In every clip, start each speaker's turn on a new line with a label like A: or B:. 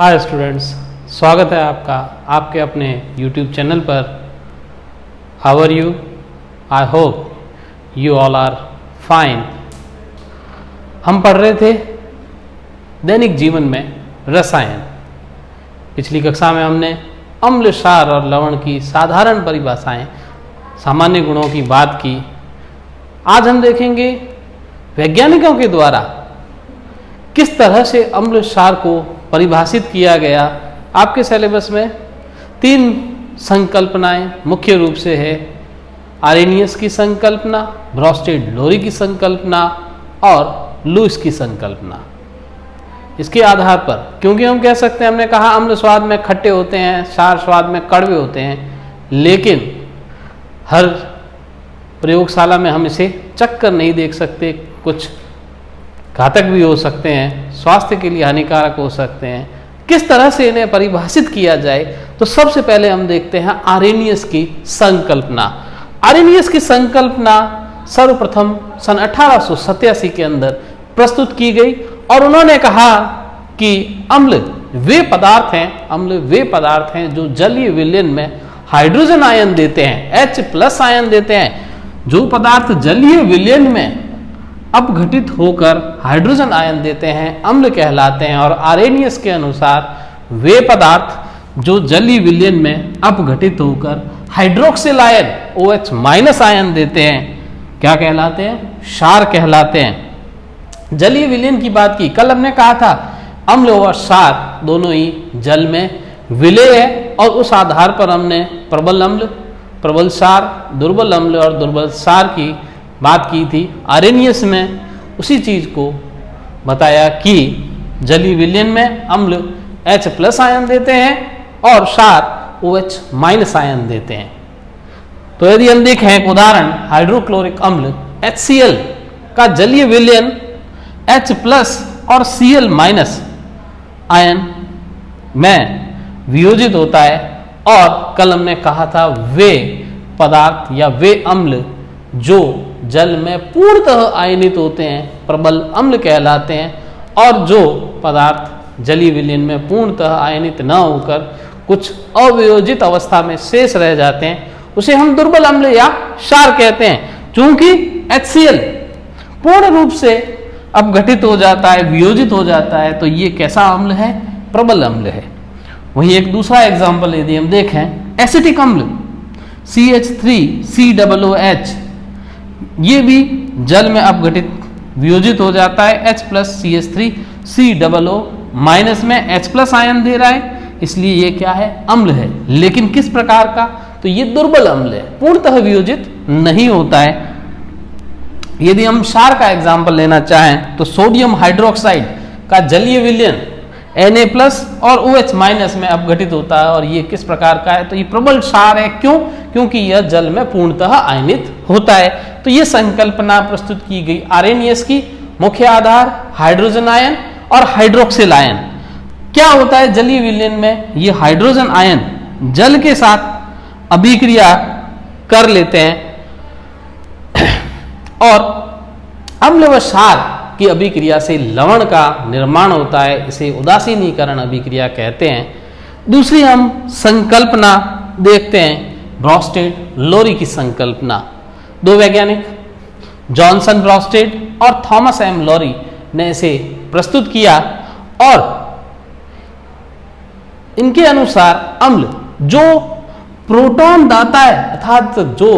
A: Hi students, स्वागत है आपका आपके अपने YouTube चैनल पर। How are you? I hope you all are fine. हम पढ़ रहे थे दैनिक जीवन में रसायन। पिछली कक्षा में हमने अम्ल, क्षार और लवण की साधारण परिभाषाएं, सामान्य गुणों की बात की। आज हम देखेंगे वैज्ञानिकों के द्वारा किस तरह से अम्ल क्षार को परिभाषित किया गया। आपके सिलेबस में 3 संकल्पनाएं मुख्य रूप से है: आरेनियस की संकल्पना, ब्रोस्टेड लोरी की संकल्पना और लुईस की संकल्पना। इसके आधार पर, क्योंकि हम कह सकते हैं, हमने कहा अम्ल स्वाद में खट्टे होते हैं, क्षार स्वाद में कड़वे होते हैं, लेकिन हर प्रयोगशाला में हम इसे चख कर नहीं देख सकते। कुछ घातक भी हो सकते हैं, स्वास्थ्य के लिए हानिकारक हो सकते हैं। किस तरह से इन्हें परिभाषित किया जाए, तो सबसे पहले हम देखते हैं आरेनियस की संकल्पना। आरेनियस की संकल्पना सर्वप्रथम सन 1887 के अंदर प्रस्तुत की गई और उन्होंने कहा कि अम्ल वे पदार्थ हैं जो जलीय विलयन में हाइड्रोजन आयन देते हैं, H+ आयन देते हैं। जो पदार्थ जलीय विलयन में अपघटित होकर हाइड्रोजन आयन देते हैं, अम्ल कहलाते हैं। और आरेनियस के अनुसार वे पदार्थ जो जलीय विलयन में अपघटित होकर हाइड्रोक्सिल आयन OH- आयन देते हैं, क्या कहलाते हैं? क्षार कहलाते हैं। जलीय विलयन की बात की, कल हमने कहा था अम्ल और क्षार दोनों ही जल में विलय है और उस आधार पर हमने प्रबल अम्ल, प्रबल क्षार, दुर्बल अम्ल और दुर्बल क्षार की बात की थी। आरेनियस में उसी चीज को बताया कि जलीय विलयन में अम्ल H+ आयन देते हैं और क्षार OH- आयन देते हैं। तो यदि हम देखें एक उदाहरण, हाइड्रोक्लोरिक अम्ल HCl का जलीय विलयन H+ और Cl- आयन में वियोजित होता है। और कल हमने कहा था वे पदार्थ या वे अम्ल जो जल में पूर्णतः आयनित होते हैं प्रबल अम्ल कहलाते हैं, और जो पदार्थ जलीय विलयन में पूर्णतः आयनित न होकर कुछ अवियोजित अवस्था में शेष रह जाते हैं, उसे हम दुर्बल अम्ल या क्षार कहते हैं। चूंकि HCl पूर्ण रूप से अपघटित हो जाता है, वियोजित हो जाता है, तो ये कैसा अम्ल है? प्रबल अम्ल है। वहीं एक दूसरा एग्जाम्पल यदि हम देखें, एसिटिक अम्ल CH3COOH, ये भी जल में अपघटित वियोजित हो जाता है। H+ CH3 COO- में H+ आयन दे रहा है, इसलिए ये क्या है? अम्ल है। लेकिन किस प्रकार का? तो ये दुर्बल अम्ल है, पूर्णतः वियोजित नहीं होता है। यदि हम क्षार का एग्जाम्पल लेना चाहें तो सोडियम हाइड्रोक्साइड का जलीय विलयन Na+ और OH- में अपघटित होता है, और ये किस प्रकार का है? तो ये प्रबल क्षार है। क्यों? क्योंकि यह जल में पूर्णतः आयनित होता है। तो ये संकल्पना प्रस्तुत की गई आरेनियस की। मुख्य आधार हाइड्रोजन आयन और हाइड्रोक्सिल आयन। क्या होता है जलीय विलयन में? ये हाइड्रोजन आयन जल के साथ अभिक्रिया कर लेते हैं और अम्ल व क्षार की अभिक्रिया से लवण का निर्माण होता है। इसे उदासीनीकरण अभिक्रिया कहते हैं। दूसरी हम संकल्पना देखते हैं, ब्रोस्टेड लोरी की संकल्पना। 2 वैज्ञानिक जॉनसन ब्रोस्टेड और थॉमस M लोरी ने इसे प्रस्तुत किया, और इनके अनुसार अम्ल जो प्रोटॉन दाता है, अर्थात जो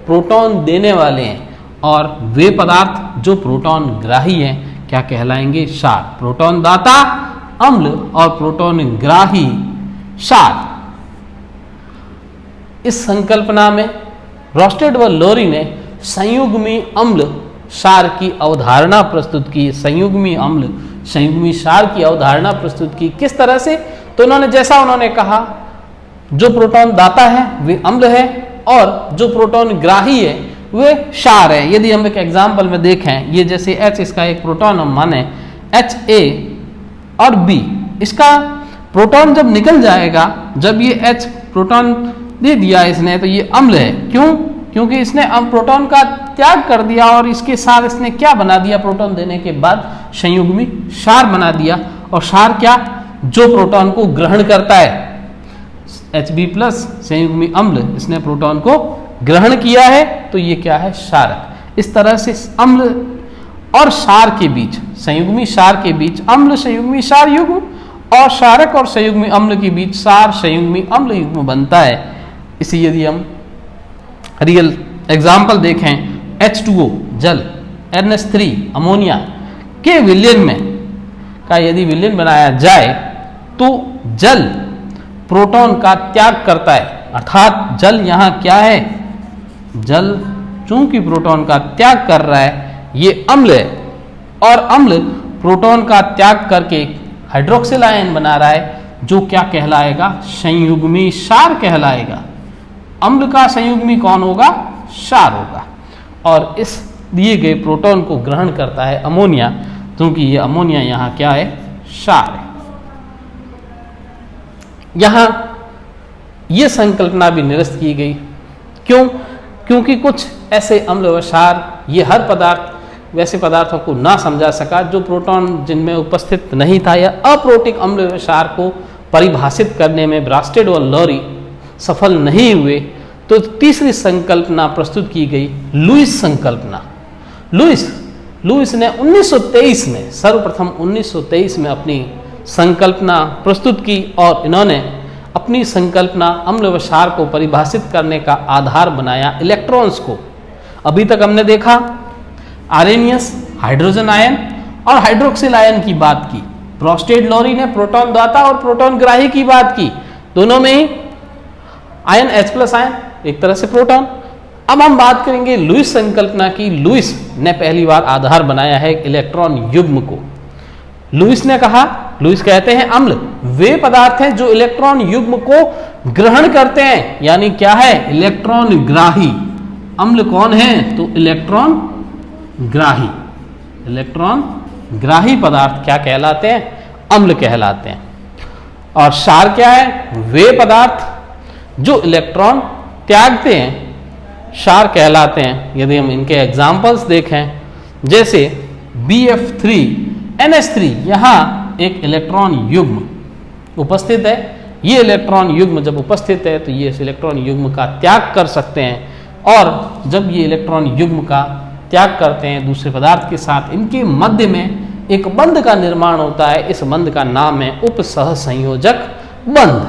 A: प्रोटॉन देने वाले हैं, और वे पदार्थ जो प्रोटॉन ग्राही हैं, क्या कहलाएंगे? क्षार। प्रोटॉन दाता अम्ल और प्रोटॉन ग्राही क्षार। इस संकल्पना में ब्रोस्टेड व लोरी ने संयुग्मी अम्ल क्षार की अवधारणा प्रस्तुत की। संयुग्मी अम्ल, संयुग्मी क्षार की अवधारणा प्रस्तुत की। किस तरह से? तो उन्होंने कहा जो प्रोटॉन दाता है वे अम्ल है, और जो प्रोटॉन ग्राही है वे क्षार है। यदि हम एक एग्जाम्पल में देखें, ये जैसे H, इसका एक प्रोटॉन हम माने HA और B, इसका प्रोटॉन जब निकल जाएगा, जब ये H प्रोटॉन दे दिया इसने, तो ये अम्ल है। क्यों? क्योंकि इसने अब प्रोटॉन का त्याग कर दिया, और इसके साथ इसने क्या बना दिया? प्रोटॉन देने के बाद संयुग्मी क्षार बना दिया। और क्षार क्या? जो प्रोटॉन को ग्रहण करता है। Hb+ संयुग्मी अम्ल, इसने प्रोटॉन को ग्रहण किया है तो ये क्या है, क्षारक। इस तरह से अम्ल और क्षार के बीच, संयुग्मी क्षार के बीच अम्ल संयुग्मी क्षार युग्म और क्षारक और संयुग्मी अम्ल के बीच क्षार संयुग्मी अम्ल युग्म बनता है। इसी यदि हम रियल एग्जाम्पल देखें, H2O जल, NH3 अमोनिया के विलयन में का यदि विलयन बनाया जाए तो जल प्रोटॉन का त्याग करता है, अर्थात जल यहाँ क्या है, जल चूंकि प्रोटॉन का त्याग कर रहा है, ये अम्ल है और अम्ल प्रोटॉन का त्याग करके हाइड्रोक्सिल आयन बना रहा है, जो क्या कहलाएगा, संयुग्मी क्षार कहलाएगा। अम्ल का संयुग्मी कौन होगा, क्षार होगा। और इस दिए गए प्रोटॉन को ग्रहण करता है अमोनिया, क्योंकि ये अमोनिया यहाँ क्या है, क्षार है। यहाँ ये संकल्पना भी निरस्त की गई, क्यों, क्योंकि कुछ ऐसे अम्ल व क्षार, ये हर पदार्थ वैसे पदार्थों को ना समझा सका जो प्रोटॉन जिनमें उपस्थित नहीं था, या अप्रोटिक अम्ल व क्षार को परिभाषित करने में ब्रास्टेड और लॉरी सफल नहीं हुए, तो तीसरी संकल्पना प्रस्तुत की गई, लुईस संकल्पना। लुईस ने 1923 में, सर्वप्रथम 1923 में अपनी संकल्पना प्रस्तुत की और इन्होंने अपनी संकल्पना अम्ल व क्षार को परिभाषित करने का आधार बनाया इलेक्ट्रॉन्स को। अभी तक हमने देखा आरेनियस, हाइड्रोजन आयन और हाइड्रोक्सिल आयन की बात की। ब्रास्टेड लॉरी ने प्रोटॉन दाता और प्रोटॉन ग्राही की बात की, दोनों में ही आयन H+ आयन, एक तरह से प्रोटॉन। अब हम बात करेंगे लुईस संकल्पना की। लुईस ने पहली बार आधार बनाया है इलेक्ट्रॉन युग्म को। लुईस ने कहा, लुईस कहते हैं अम्ल वे पदार्थ हैं जो इलेक्ट्रॉन युग्म को ग्रहण करते हैं, यानी क्या है, इलेक्ट्रॉन ग्राही। अम्ल कौन है, तो इलेक्ट्रॉन ग्राही। इलेक्ट्रॉन ग्राही पदार्थ क्या कहलाते हैं, अम्ल कहलाते हैं। और क्षार क्या है, वे पदार्थ जो इलेक्ट्रॉन त्यागते हैं, क्षार कहलाते हैं। यदि हम इनके एग्जाम्पल्स देखें, जैसे BF3NH3, यहाँ एक इलेक्ट्रॉन युग्म उपस्थित है। ये इलेक्ट्रॉन युग्म जब उपस्थित है तो ये इस इलेक्ट्रॉन युग्म का त्याग कर सकते हैं, और जब ये इलेक्ट्रॉन युग्म का त्याग करते हैं दूसरे पदार्थ के साथ, इनके मध्य में एक बंध का निर्माण होता है। इस बंध का नाम है उपसहसंयोजक बंध।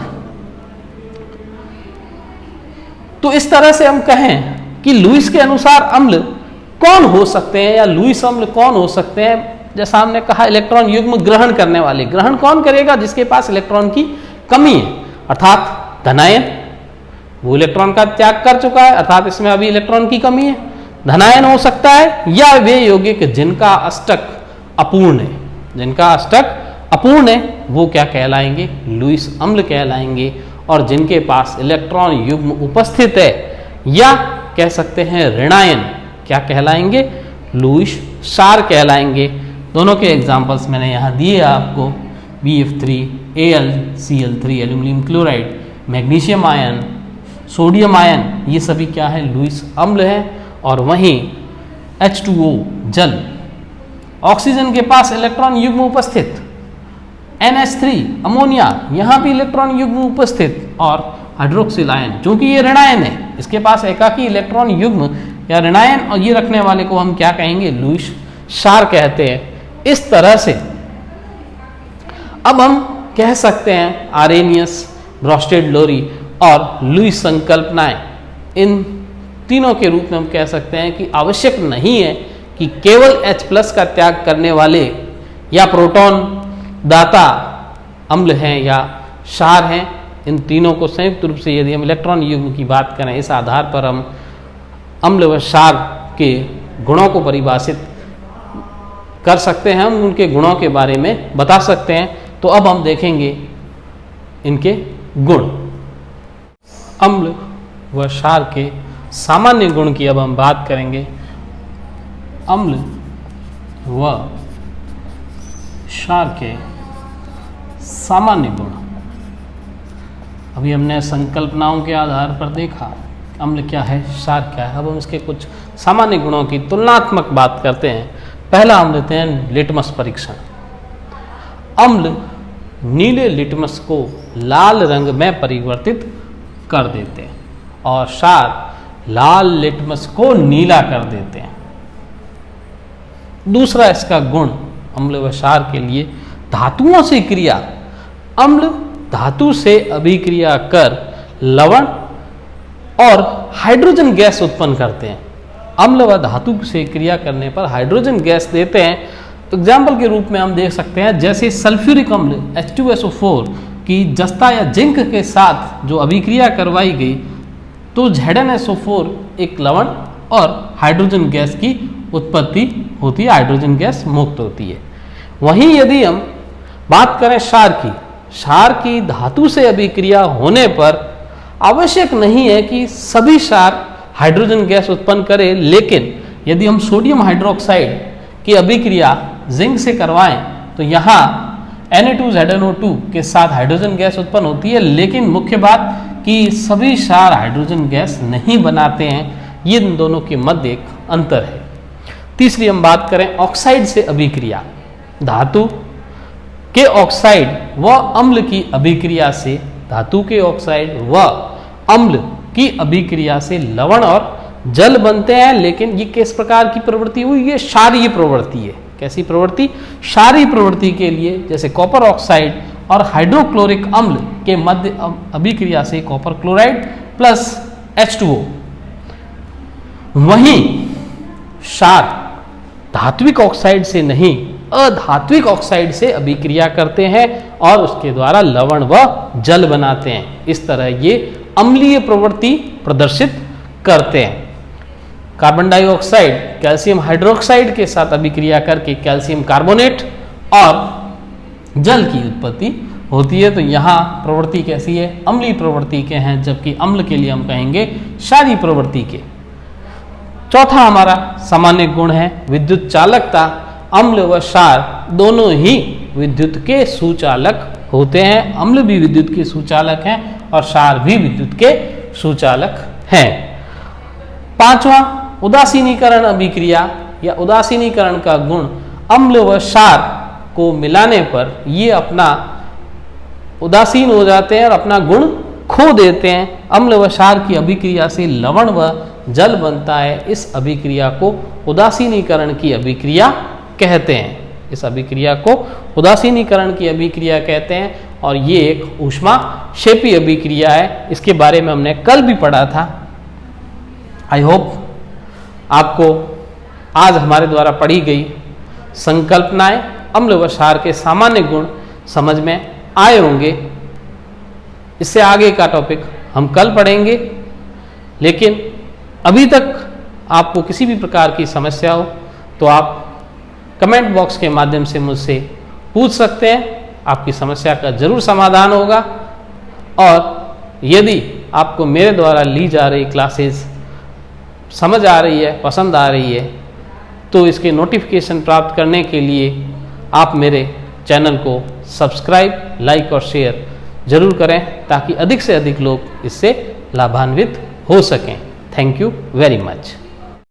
A: तो इस तरह से हम कहें कि लुईस के अनुसार अम्ल कौन हो सकते हैं, या लुईस अम्ल कौन हो सकते हैं। जैसा हमने कहा, इलेक्ट्रॉन युग्म ग्रहण करने वाले। ग्रहण कौन करेगा, जिसके पास इलेक्ट्रॉन की कमी है, अर्थात धनायन, वो इलेक्ट्रॉन का त्याग कर चुका है, अर्थात इसमें अभी इलेक्ट्रॉन की कमी है, धनायन हो सकता है। या वे यौगिक जिनका अष्टक अपूर्ण है, जिनका अष्टक अपूर्ण है, वो क्या कहलाएंगे, लुईस अम्ल कहलाएंगे। और जिनके पास इलेक्ट्रॉन युग्म उपस्थित है, या कह सकते हैं ऋणायन, क्या कहलाएंगे, लुईस क्षार कहलाएंगे। दोनों के एग्जाम्पल्स मैंने यहाँ दिए आपको, BF3AlCl3 aluminium chloride, magnesium ion, sodium ion, ये सभी क्या है, लुईस अम्ल है। और वहीं H2O जल, ऑक्सीजन के पास इलेक्ट्रॉन युग्म उपस्थित, NH3 अमोनिया, यहाँ भी इलेक्ट्रॉन युग्म उपस्थित, और हाइड्रोक्सिल आयन, चूंकि ये ऋणायन है, इसके पास एकाकी इलेक्ट्रॉन युग्म या ऋणायन, और ये रखने वाले को हम क्या कहेंगे, लुईस क्षार कहते हैं। इस तरह से अब हम कह सकते हैं आरेनियस, ब्रास्टेड लॉरी और लुईस संकल्पनाएं, इन तीनों के रूप में हम कह सकते हैं कि आवश्यक नहीं है कि केवल H+ का त्याग करने वाले या प्रोटॉन दाता अम्ल हैं या क्षार हैं। इन तीनों को संयुक्त रूप से यदि हम इलेक्ट्रॉन युग्म की बात करें, इस आधार पर हम अम्ल व क्षार के गुणों को परिभाषित कर सकते हैं, हम उनके गुणों के बारे में बता सकते हैं। तो अब हम देखेंगे इनके गुण। अम्ल व क्षार के सामान्य गुण की अब हम बात करेंगे। अम्ल व क्षार के सामान्य गुण, अभी हमने संकल्पनाओं के आधार पर देखा अम्ल क्या है, क्षार क्या है। अब हम इसके कुछ सामान्य गुणों की तुलनात्मक बात करते हैं। पहला हम लेते हैं लिटमस परीक्षण। अम्ल नीले लिटमस को लाल रंग में परिवर्तित कर देते हैं और क्षार लाल लिटमस को नीला कर देते हैं। दूसरा इसका गुण अम्ल व क्षार के लिए धातुओं से क्रिया। अम्ल धातु से अभिक्रिया कर लवण और हाइड्रोजन गैस उत्पन्न करते हैं। अम्ल व धातु से क्रिया करने पर हाइड्रोजन गैस देते हैं। एग्जाम्पल के रूप में हम देख सकते हैं जैसे सल्फ्यूरिक अम्ल H2SO4 की जस्ता या जिंक के साथ जो अभिक्रिया करवाई गई तो ZnSO4 एक लवण और हाइड्रोजन गैस की उत्पत्ति होती है, हाइड्रोजन गैस मुक्त होती है। वहीं यदि हम बात करें क्षार की धातु से अभिक्रिया होने पर आवश्यक नहीं है कि सभी क्षार हाइड्रोजन गैस उत्पन्न करे, लेकिन यदि हम सोडियम हाइड्रोक्साइड की अभिक्रिया जिंक से करवाएं तो यहाँ Na2ZnO2 के साथ हाइड्रोजन गैस उत्पन्न होती है, लेकिन मुख्य बात कि सभी क्षार हाइड्रोजन गैस नहीं बनाते हैं। ये इन दोनों के मध्य एक अंतर है। तीसरी हम बात करें ऑक्साइड से अभिक्रिया। धातु के ऑक्साइड व अम्ल की अभिक्रिया से धातु के ऑक्साइड व अम्ल की अभिक्रिया से लवण और जल बनते हैं, लेकिन ये किस प्रकार की प्रवृत्ति हुई? ये क्षारीय प्रवृत्ति है। कैसी प्रवृत्ति? क्षारीय प्रवृत्ति के लिए जैसे कॉपर ऑक्साइड और हाइड्रोक्लोरिक अम्ल के मध्य अभिक्रिया से कॉपर क्लोराइड प्लस H2O। वहीं क्षार धात्विक ऑक्साइड से नहीं अधात्विक ऑक्साइड से अभिक्रिया करते हैं और उसके द्वारा लवण व जल बनाते हैं। इस तरह ये अम्लीय प्रवृत्ति प्रदर्शित करते हैं। कार्बन डाइऑक्साइड कैल्शियम हाइड्रोक्साइड के साथ अभिक्रिया करके कैल्शियम कार्बोनेट और जल की उत्पत्ति होती है। तो यहाँ प्रवृत्ति कैसी है? अम्लीय प्रवृत्ति के हैं, जबकि अम्ल के लिए हम कहेंगे क्षारीय प्रवृत्ति के। चौथा हमारा सामान्य गुण है विद्युत चालकता। अम्ल व क्षार दोनों ही विद्युत के सुचालक होते हैं। अम्ल भी विद्युत के सुचालक हैं और क्षार भी विद्युत के सुचालक हैं। पांचवा उदासीनीकरण अभिक्रिया या उदासीनीकरण का गुण। अम्ल व क्षार को मिलाने पर ये अपना उदासीन हो जाते हैं और अपना गुण खो देते हैं। अम्ल व क्षार की अभिक्रिया से लवण व जल बनता है। इस अभिक्रिया को उदासीनीकरण की अभिक्रिया कहते हैं। इस अभिक्रिया को उदासीनीकरण की अभिक्रिया कहते हैं और ये एक ऊष्माक्षेपी अभिक्रिया है। इसके बारे में हमने कल भी पढ़ा था। आई होप आपको आज हमारे द्वारा पढ़ी गई संकल्पनाएं अम्ल व क्षार के सामान्य गुण समझ में आए होंगे। इससे आगे का टॉपिक हम कल पढ़ेंगे, लेकिन अभी तक आपको किसी भी प्रकार की समस्या हो तो आप कमेंट बॉक्स के माध्यम से मुझसे पूछ सकते हैं। आपकी समस्या का जरूर समाधान होगा। और यदि आपको मेरे द्वारा ली जा रही क्लासेस समझ आ रही है, पसंद आ रही है, तो इसके नोटिफिकेशन प्राप्त करने के लिए आप मेरे चैनल को सब्सक्राइब, लाइक और शेयर जरूर करें ताकि अधिक से अधिक लोग इससे लाभान्वित हो सकें। Thank you very much.